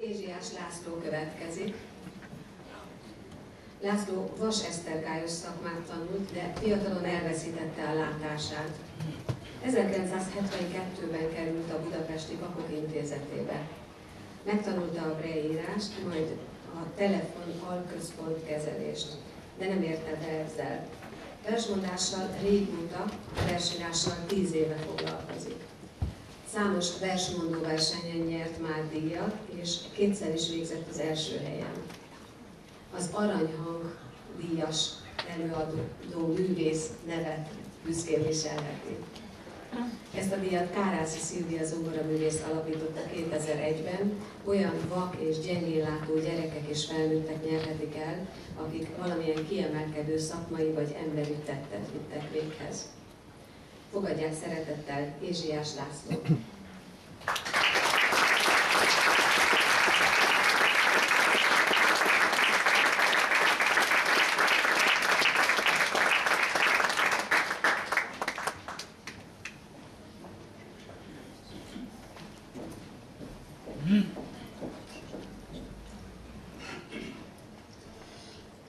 Ézsiás László következik. László vasesztergályos szakmát tanult, de fiatalon elveszítette a látását. 1972-ben került a Budapesti Papok Intézetébe. Megtanulta a breírást, majd a telefon alközpont kezelést, de nem érte be ezzel. Versmondással régóta, versírással 10 éve foglalkozik. Számos versmondó versenyen nyert már díjat, és kétszer is végzett az első helyen. Az Aranyhang díjas előadó művész nevet büszkén viselheti. Ezt a díjat Kárászi Szilvia zongoraművész alapította 2001-ben, olyan vak és gyengénlátó gyerekek és felnőttek nyerhetik el, akik valamilyen kiemelkedő szakmai vagy emberi tettet vittek véghez. Fogadják szeretettel Ézsiás Lászlót!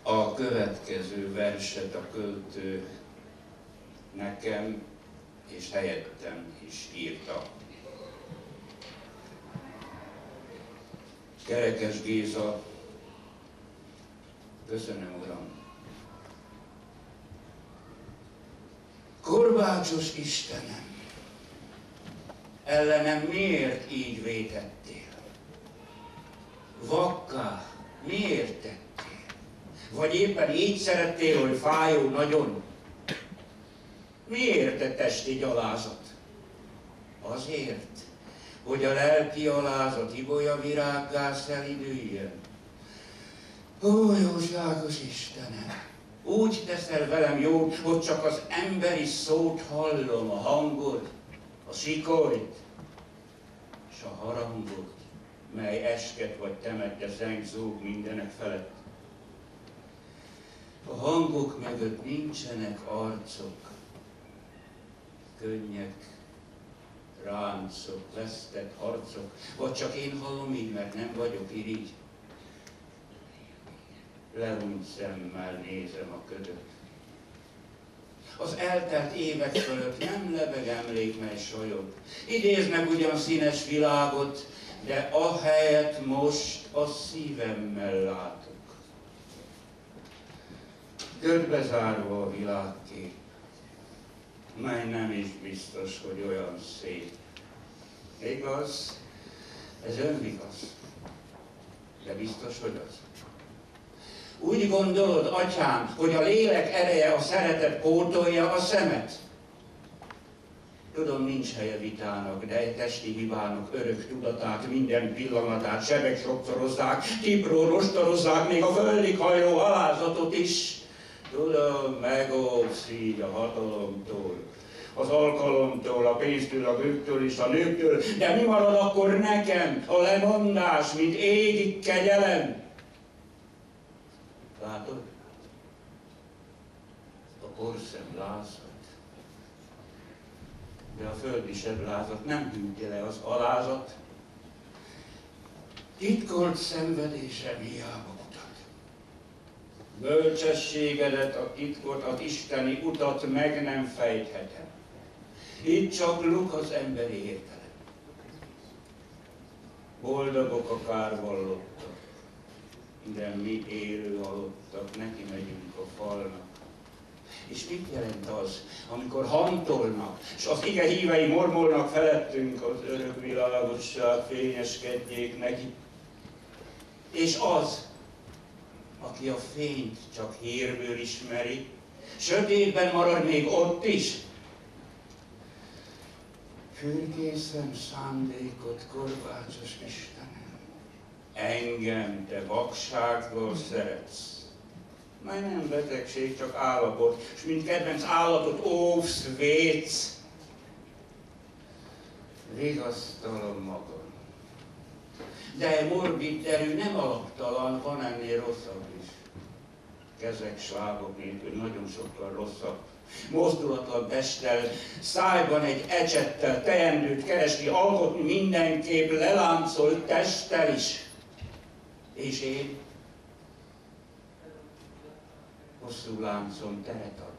A következő verset a költő nekem és helyettem is írta. Kerekes Géza, köszönöm, Uram. Korbácsos Istenem, ellenem miért így vétettél? Vakká miért tettél? Vagy éppen így szerettél, hogy fájó nagyon? Miért te testi gyalázat? Azért, hogy a lelki alázat ibolya virággá szelidüljön. Ó, jóságos Istenem! Úgy teszel velem jót, hogy csak az emberi szót hallom, a hangod, a sikolyt, és a harangot, mely esket vagy temette zeng zúg mindenek felett. A hangok mögött nincsenek arcok, könnyek, ráncok, vesztett harcok, vagy csak én hallom így, mert nem vagyok irigy. Lehunyt szemmel nézem a ködöt. Az eltelt évek fölött nem lebeg emlék, mely solyog. Idéznek ugyan színes világot, de ahelyett most a szívemmel látok. Körbezárva a világkép, mely nem is biztos, hogy olyan szép. Igaz? Ez önvigaz. De biztos, hogy az. Úgy gondolod, atyám, hogy a lélek ereje a szeretet pótolja a szemet? Tudom, nincs helye vitának, de egy testi hibának örök tudatát, minden pillanatát sebek sokszorozzák, tipró rostorozzák, még a földig hajló alázatot is. Tudom, megóvsz így a hatalomtól, az alkalomtól, a pénztől, a bőktől és a nőktől, de mi marad akkor nekem? A lemondás, mint égi kegyelem. Látod? A porszem lázad, de a földi seblázat nem hűtje le az alázat. Titkolt szenvedésem hiába mutat. Bölcsességedet, a titkot, az isteni utat meg nem fejthetem. Itt csak luk az emberi értelem. Boldogok a kárvallottak, de mi élő halottak, neki megyünk a falnak. És mit jelent az, amikor hantolnak, és az ige hívei mormolnak felettünk, az örök világosság fényeskedjék neki. És az, aki a fényt csak hírből ismeri, sötétben marad még ott is. Fürkészem szándékot, korbácsos Istenem, engem te vakságból szeretsz. Már nem betegség, csak állapot, és mint kedvenc állatot óvsz, védsz. Vigasztalom magam. De morbid erő nem alaptalan, van ennél rosszabb is. Kezek, slábok nélkül nagyon sokkal rosszabb. Mozdulatlan testtel, szájban egy ecsettel teendőt keresni, alkotni mindenképp leláncolt testtel is. És én hosszú láncon teret ad.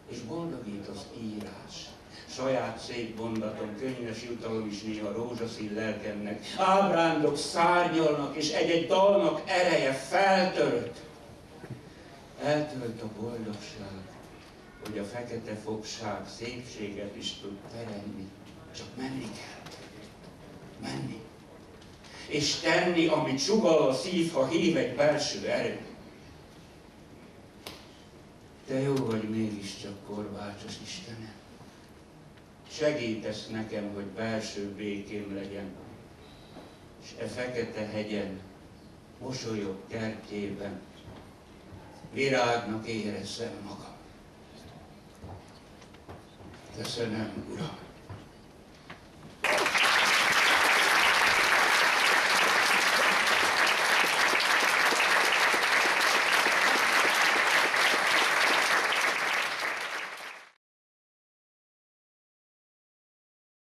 És boldogít az írás. Saját szép mondatom, könnyes jutalom is néha rózsaszín lelkemnek. Ábrándok szárnyalnak, és egy-egy dalnak ereje feltölt. Eltölt a boldogság, hogy a fekete fogság szépséget is tud teremni. Csak menni kell. Menni. És tenni, amit sugall a szív, ha hív egy belső erő. Te jó vagy mégiscsak, korbácsos Istenem. Segítesz nekem, hogy belső békém legyen, és e fekete hegyen, mosolyog kertjében, virágnak érezzem magam. Köszönöm, Uram!